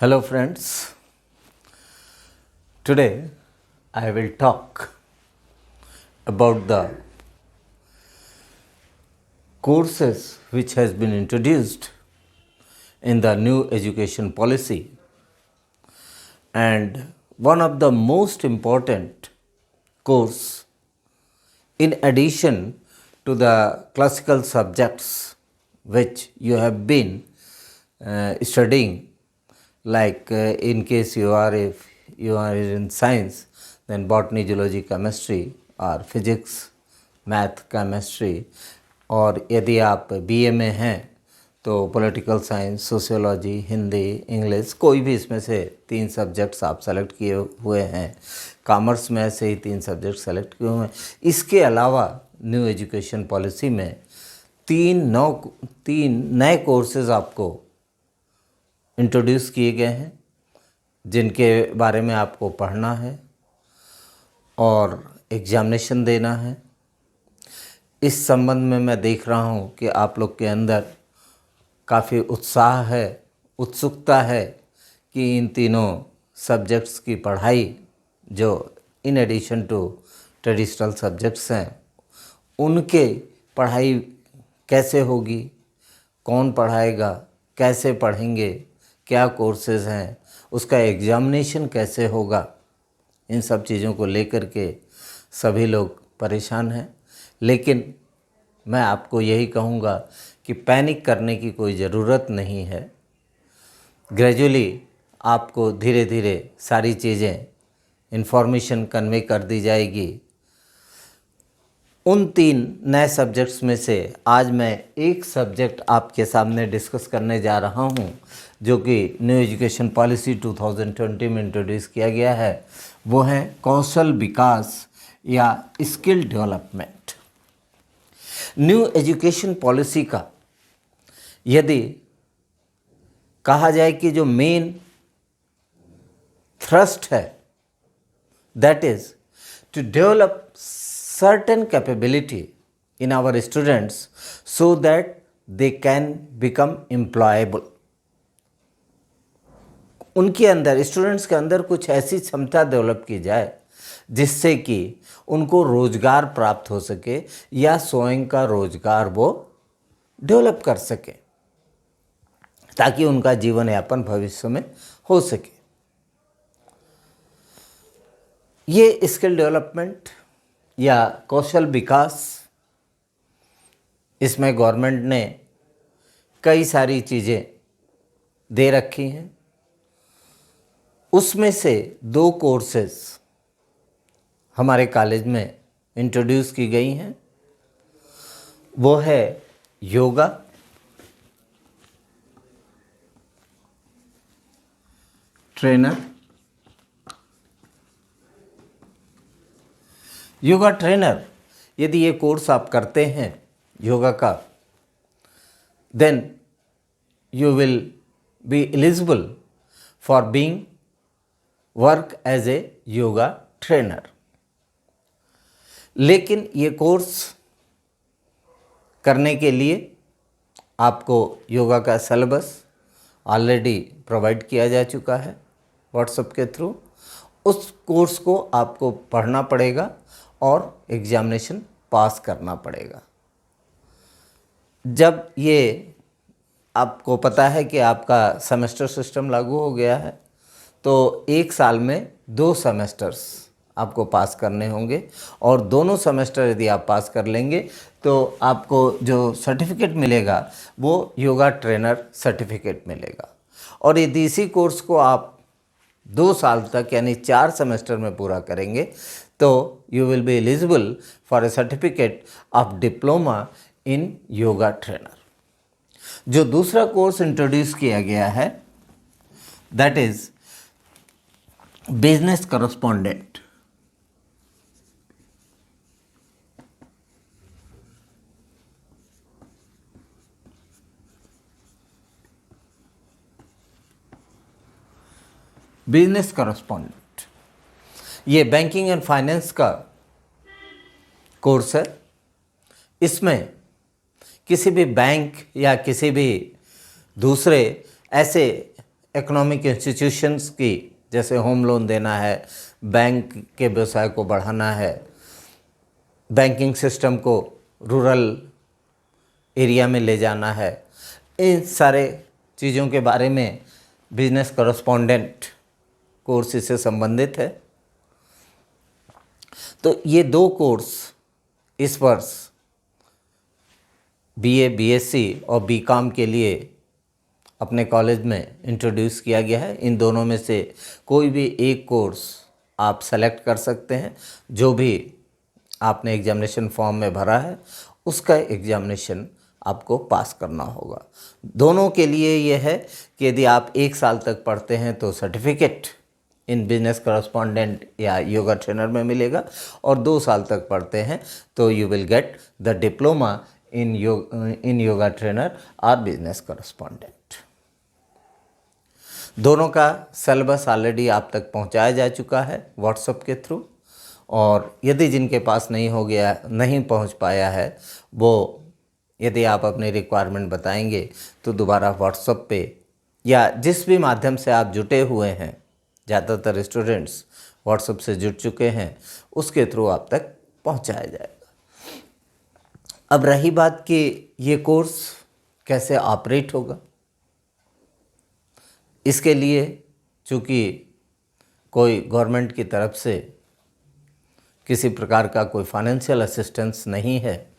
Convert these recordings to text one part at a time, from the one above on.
Hello friends, today I will talk about the courses which has been introduced in the new education policy, and one of the most important course in addition to the classical subjects which you have been studying, like in case you are in science, then botany, zoology, chemistry, or physics, math, chemistry, और यदि आप BA में हैं तो political science, sociology, Hindi, English, कोई भी इसमें से 3 सब्जेक्ट्स आप सेलेक्ट किए हुए हैं। कॉमर्स में ऐसे ही 3 सब्जेक्ट सेलेक्ट किए हुए हैं। इसके अलावा न्यू एजुकेशन पॉलिसी में 3 नए कोर्सेज आपको इंट्रोड्यूस किए गए हैं, जिनके बारे में आपको पढ़ना है और एग्जामिनेशन देना है। इस संबंध में मैं देख रहा हूँ कि आप लोग के अंदर काफ़ी उत्साह है, उत्सुकता है कि इन तीनों सब्जेक्ट्स की पढ़ाई जो in addition to traditional subjects हैं, उनके पढ़ाई कैसे होगी, कौन पढ़ाएगा, कैसे पढ़ेंगे, क्या कोर्सेज हैं, उसका एग्जामिनेशन कैसे होगा, इन सब चीज़ों को लेकर के सभी लोग परेशान हैं। लेकिन मैं आपको यही कहूँगा कि पैनिक करने की कोई ज़रूरत नहीं है। ग्रेजुअली आपको धीरे धीरे सारी चीज़ें इन्फॉर्मेशन कन्वे कर दी जाएगी। उन 3 नए सब्जेक्ट्स में से आज मैं एक सब्जेक्ट आपके सामने डिस्कस करने जा रहा हूं, जो कि न्यू एजुकेशन पॉलिसी 2020 में इंट्रोड्यूस किया गया है। वो है कौशल विकास या skill development. New education policy का यदि कहा जाए कि जो मेन थ्रस्ट है, that is to develop certain capability in our students so that they can become employable। उनके अंदर, स्टूडेंट्स के अंदर कुछ ऐसी क्षमता डेवलप की जाए जिससे कि उनको रोजगार प्राप्त हो सके या स्वयं का रोजगार वो डेवलप कर सके, ताकि उनका जीवन यापन भविष्य में हो सके। ये स्किल डेवलपमेंट या कौशल विकास, इसमें गवर्नमेंट ने कई सारी चीज़ें दे रखी हैं। उसमें से 2 कोर्सेज हमारे कॉलेज में इंट्रोड्यूस की गई हैं। वो है योगा ट्रेनर। योगा ट्रेनर, यदि ये कोर्स आप करते हैं योगा का, then you will be eligible for being work as a yoga trainer. लेकिन ये कोर्स करने के लिए आपको योगा का सिलेबस ऑलरेडी प्रोवाइड किया जा चुका है व्हाट्सएप के थ्रू। उस कोर्स को आपको पढ़ना पड़ेगा और एग्जामिनेशन पास करना पड़ेगा। जब ये आपको पता है कि आपका सेमेस्टर सिस्टम लागू हो गया है, तो 1 साल में 2 सेमेस्टर्स आपको पास करने होंगे, और दोनों सेमेस्टर यदि आप पास कर लेंगे तो आपको जो सर्टिफिकेट मिलेगा वो योगा ट्रेनर सर्टिफिकेट मिलेगा। और यदि इसी कोर्स को आप 2 साल तक यानी 4 सेमेस्टर में पूरा करेंगे तो you will be eligible for A certificate of diploma in yoga trainer. जो दूसरा कोर्स इंट्रोड्यूस किया गया है, that is business correspondent. Business correspondent ये बैंकिंग एंड फाइनेंस का कोर्स है। इसमें किसी भी बैंक या किसी भी दूसरे ऐसे इकोनॉमिक इंस्टीट्यूशंस की, जैसे होम लोन देना है, बैंक के व्यवसाय को बढ़ाना है, बैंकिंग सिस्टम को रूरल एरिया में ले जाना है, इन सारे चीज़ों के बारे में बिजनेस कॉरेस्पॉन्डेंट कोर्स इससे संबंधित है। तो ये 2 कोर्स इस वर्ष बीए, बीएससी और बीकॉम के लिए अपने कॉलेज में इंट्रोड्यूस किया गया है। इन दोनों में से कोई भी एक कोर्स आप सेलेक्ट कर सकते हैं। जो भी आपने एग्जामिनेशन फॉर्म में भरा है उसका एग्जामिनेशन आपको पास करना होगा। दोनों के लिए ये है कि यदि आप 1 साल तक पढ़ते हैं तो सर्टिफिकेट इन बिजनेस कॉरेस्पॉन्डेंट या योगा ट्रेनर में मिलेगा, और 2 साल तक पढ़ते हैं तो you will get the diploma in yoga trainer और बिजनेस कॉरेस्पॉन्डेंट। दोनों का सिलेबस ऑलरेडी आप तक पहुंचाया जा चुका है व्हाट्सएप के थ्रू, और यदि जिनके पास नहीं पहुंच पाया है वो, यदि आप अपनी रिक्वायरमेंट बताएंगे तो दोबारा व्हाट्सएप पे या जिस भी माध्यम से आप जुटे हुए हैं, ज़्यादातर स्टूडेंट्स व्हाट्सएप से जुड़ चुके हैं, उसके थ्रू आप तक पहुंचाया जाएगा। अब रही बात कि ये कोर्स कैसे ऑपरेट होगा, इसके लिए चूँकि कोई गवर्नमेंट की तरफ से किसी प्रकार का कोई फाइनेंशियल असिस्टेंस नहीं है,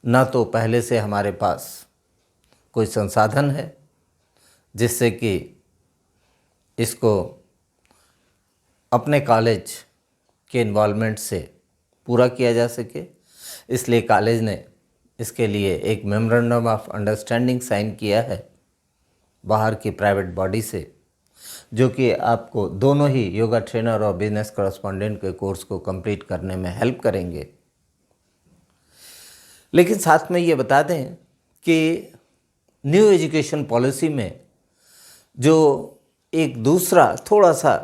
ना तो पहले से हमारे पास कोई संसाधन है जिससे कि इसको अपने कॉलेज के इन्वॉल्वमेंट से पूरा किया जा सके, इसलिए कॉलेज ने इसके लिए एक मेमोरेंडम ऑफ अंडरस्टैंडिंग साइन किया है बाहर की प्राइवेट बॉडी से, जो कि आपको दोनों ही योगा ट्रेनर और बिजनेस कॉरेस्पॉन्डेंट के कोर्स को कंप्लीट करने में हेल्प करेंगे। लेकिन साथ में ये बता दें कि न्यू एजुकेशन पॉलिसी में जो एक दूसरा थोड़ा सा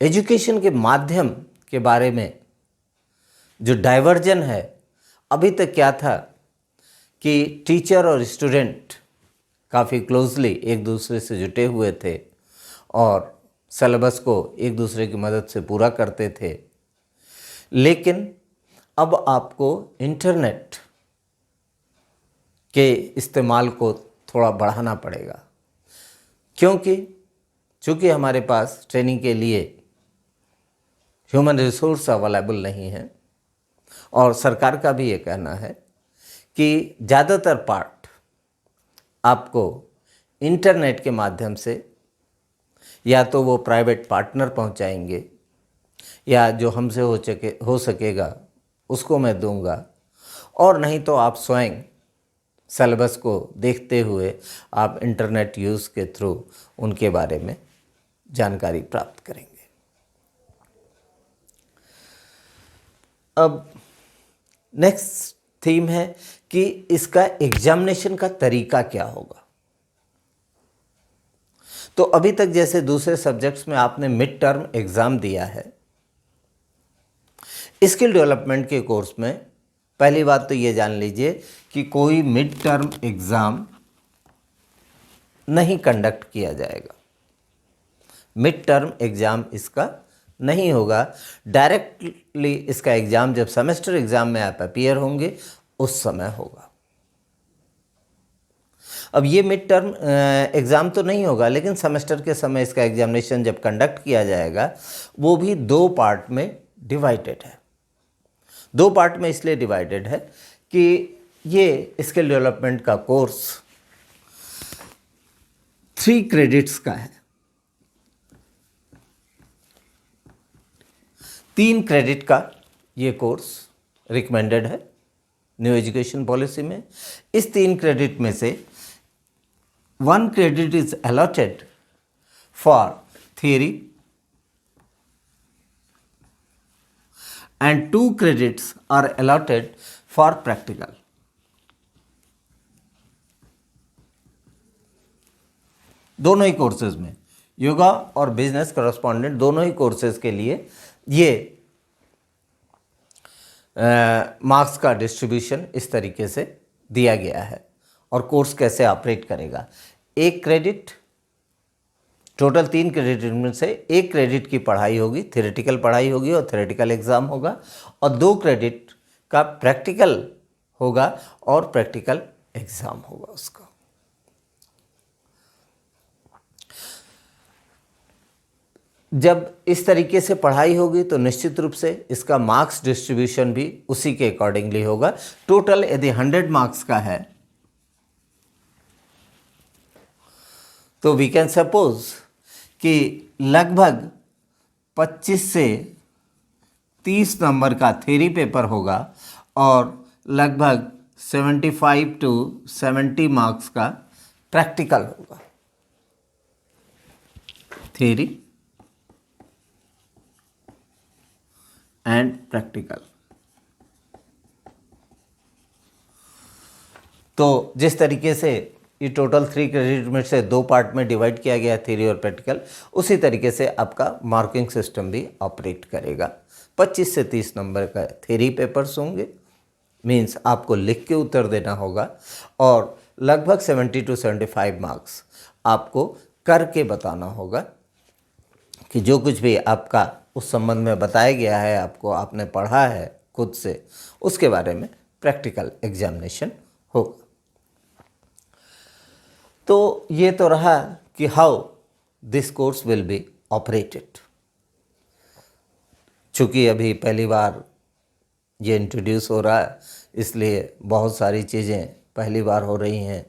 एजुकेशन के माध्यम के बारे में जो डाइवर्जन है, अभी तक क्या था कि टीचर और स्टूडेंट काफ़ी क्लोजली एक दूसरे से जुटे हुए थे और सिलेबस को एक दूसरे की मदद से पूरा करते थे, लेकिन अब आपको इंटरनेट के इस्तेमाल को थोड़ा बढ़ाना पड़ेगा, चूँकि हमारे पास ट्रेनिंग के लिए ह्यूमन रिसोर्स अवेलेबल नहीं है, और सरकार का भी ये कहना है कि ज़्यादातर पार्ट आपको इंटरनेट के माध्यम से या तो वो प्राइवेट पार्टनर पहुंचाएंगे, या जो हमसे हो सकेगा उसको मैं दूंगा, और नहीं तो आप स्वयं सिलेबस को देखते हुए आप इंटरनेट यूज़ के थ्रू उनके बारे में जानकारी प्राप्त करेंगे। अब नेक्स्ट थीम है कि इसका एग्जामिनेशन का तरीका क्या होगा। तो अभी तक जैसे दूसरे सब्जेक्ट्स में आपने मिड टर्म एग्ज़ाम दिया है, स्किल डेवलपमेंट के कोर्स में पहली बात तो ये जान लीजिए कि कोई मिड टर्म एग्ज़ाम नहीं कंडक्ट किया जाएगा। मिड टर्म एग्ज़ाम इसका नहीं होगा। डायरेक्टली इसका एग्ज़ाम जब सेमेस्टर एग्ज़ाम में आप अपीयर होंगे उस समय होगा। अब ये मिड टर्म एग्ज़ाम तो नहीं होगा, लेकिन सेमेस्टर के समय इसका एग्जामिनेशन जब कंडक्ट किया जाएगा वो भी 2 पार्ट में डिवाइडेड है। 2 पार्ट में इसलिए डिवाइडेड है कि ये स्किल डेवलपमेंट का कोर्स 3 क्रेडिट्स का है। 3 क्रेडिट का ये कोर्स रिकमेंडेड है न्यू एजुकेशन पॉलिसी में। इस 3 क्रेडिट में से 1 credit is allotted for theory and 2 credits are allotted for practical. दोनों ही कोर्सेज में, योगा और बिजनेस कॉरेस्पॉन्डेंट दोनों ही कोर्सेज के लिए ये मार्क्स का डिस्ट्रीब्यूशन इस तरीके से दिया गया है। और कोर्स कैसे ऑपरेट करेगा, 1 क्रेडिट टोटल 3 क्रेडिट में से 1 क्रेडिट की पढ़ाई होगी, थ्योरेटिकल पढ़ाई होगी और थ्योरेटिकल एग्ज़ाम होगा, और 2 क्रेडिट का प्रैक्टिकल होगा और प्रैक्टिकल एग्ज़ाम होगा उसका। जब इस तरीके से पढ़ाई होगी तो निश्चित रूप से इसका मार्क्स डिस्ट्रीब्यूशन भी उसी के अकॉर्डिंगली होगा। टोटल यदि 100 मार्क्स का है तो वी कैन सपोज कि लगभग 25 से 30 नंबर का थ्योरी पेपर होगा और लगभग 75 to 70 मार्क्स का प्रैक्टिकल होगा। Theory and practical. तो जिस तरीके से ये टोटल 3 क्रेडिट में से 2 पार्ट में डिवाइड किया गया थ्योरी और प्रैक्टिकल, उसी तरीके से आपका मार्किंग सिस्टम भी ऑपरेट करेगा। 25 से 30 नंबर का थ्योरी पेपर्स होंगे, मीन्स आपको लिख के उत्तर देना होगा, और लगभग 70 to 75 मार्क्स आपको करके बताना होगा कि जो कुछ भी आपका उस संबंध में बताया गया है, आपको आपने पढ़ा है खुद से, उसके बारे में प्रैक्टिकल एग्जामिनेशन होगा। तो ये तो रहा कि how this course will be operated. चूँकि अभी पहली बार ये इंट्रोड्यूस हो रहा है, इसलिए बहुत सारी चीज़ें पहली बार हो रही हैं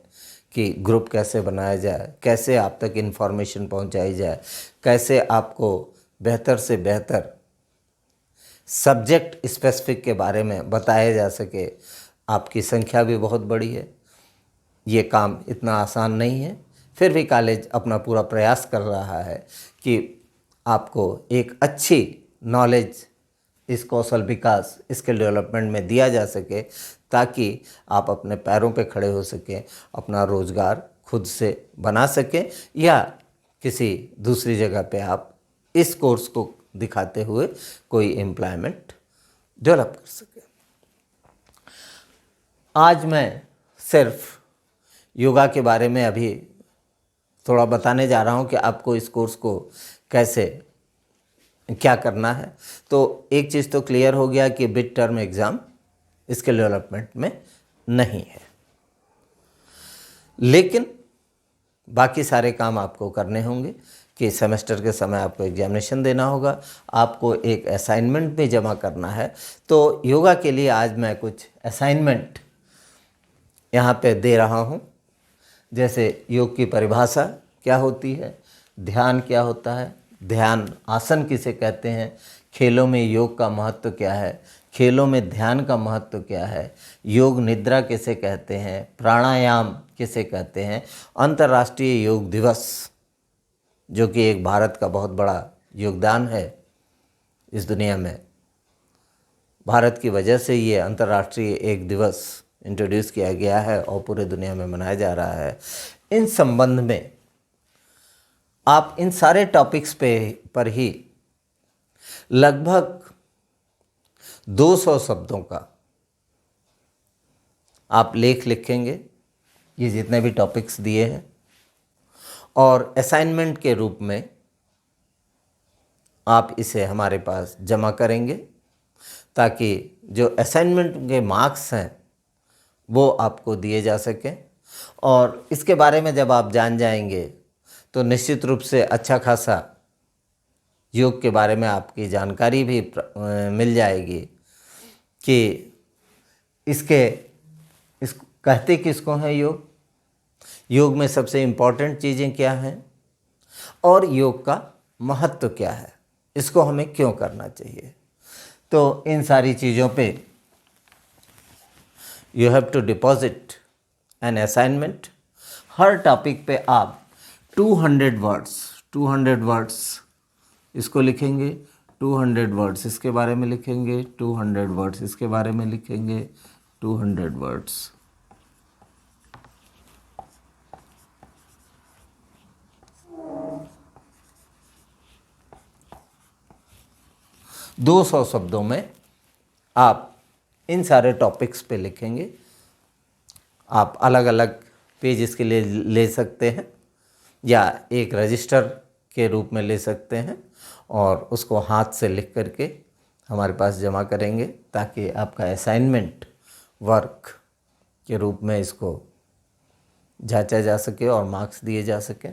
कि ग्रुप कैसे बनाया जाए, कैसे आप तक इन्फॉर्मेशन पहुंचाई जाए, कैसे आपको बेहतर से बेहतर सब्जेक्ट स्पेसिफिक के बारे में बताया जा सके। आपकी संख्या भी बहुत बड़ी है, ये काम इतना आसान नहीं है, फिर भी कॉलेज अपना पूरा प्रयास कर रहा है कि आपको एक अच्छी नॉलेज, इस कौशल विकास, स्किल डेवलपमेंट में दिया जा सके, ताकि आप अपने पैरों पे खड़े हो सकें, अपना रोज़गार खुद से बना सकें, या किसी दूसरी जगह पे आप इस कोर्स को दिखाते हुए कोई एम्प्लॉयमेंट डेवलप कर सकें। आज मैं सिर्फ योगा के बारे में अभी थोड़ा बताने जा रहा हूँ कि आपको इस कोर्स को कैसे क्या करना है। तो एक चीज़ तो क्लियर हो गया कि mid term exam skill development में नहीं है, लेकिन बाकी सारे काम आपको करने होंगे कि सेमेस्टर के समय आपको एग्जामिनेशन देना होगा, आपको एक असाइनमेंट भी जमा करना है। तो योगा के लिए आज मैं कुछ असाइनमेंट यहाँ पे दे रहा हूँ, जैसे योग की परिभाषा क्या होती है, ध्यान क्या होता है, ध्यान आसन किसे कहते हैं, खेलों में योग का महत्व क्या है, खेलों में ध्यान का महत्व क्या है, योग निद्रा किसे कहते हैं, प्राणायाम किसे कहते हैं, अंतर्राष्ट्रीय योग दिवस जो कि एक भारत का बहुत बड़ा योगदान है इस दुनिया में, भारत की वजह से ये अंतर्राष्ट्रीय एक दिवस इंट्रोड्यूस किया गया है और पूरे दुनिया में मनाया जा रहा है। इन संबंध में आप इन सारे टॉपिक्स पर ही लगभग 200 शब्दों का आप लेख लिखेंगे, ये जितने भी टॉपिक्स दिए हैं, और असाइनमेंट के रूप में आप इसे हमारे पास जमा करेंगे, ताकि जो असाइनमेंट के मार्क्स हैं वो आपको दिए जा सकें। और इसके बारे में जब आप जान जाएंगे तो निश्चित रूप से अच्छा खासा योग के बारे में आपकी जानकारी भी मिल जाएगी कि इस कहते किसको हैं योग, योग में सबसे इम्पॉर्टेंट चीज़ें क्या हैं, और योग का महत्व क्या है, इसको हमें क्यों करना चाहिए। तो इन सारी चीज़ों पे you have to deposit an assignment. हर टॉपिक पे आप 200 वर्ड्स इसको लिखेंगे, 200 वर्ड्स इसके बारे में लिखेंगे, 200 वर्ड्स इसके बारे में लिखेंगे, 200 वर्ड्स। दो 200 शब्दों में आप इन सारे टॉपिक्स पे लिखेंगे। आप अलग अलग पेज इसके लिए ले सकते हैं, या एक रजिस्टर के रूप में ले सकते हैं और उसको हाथ से लिख करके हमारे पास जमा करेंगे ताकि आपका असाइनमेंट वर्क के रूप में इसको जांचा जा सके और मार्क्स दिए जा सके।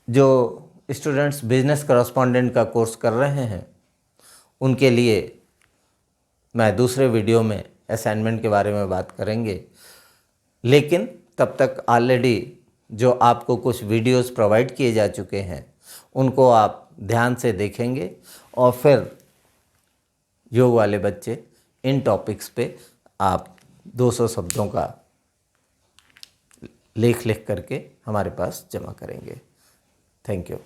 जो स्टूडेंट्स बिजनेस करस्पॉन्डेंट का कोर्स कर रहे हैं उनके लिए मैं दूसरे वीडियो में असाइनमेंट के बारे में बात करेंगे, लेकिन तब तक ऑलरेडी जो आपको कुछ वीडियोस प्रोवाइड किए जा चुके हैं उनको आप ध्यान से देखेंगे और फिर योग वाले बच्चे इन टॉपिक्स पे आप 200 शब्दों का लेख लिख करके हमारे पास जमा करेंगे। Thank you.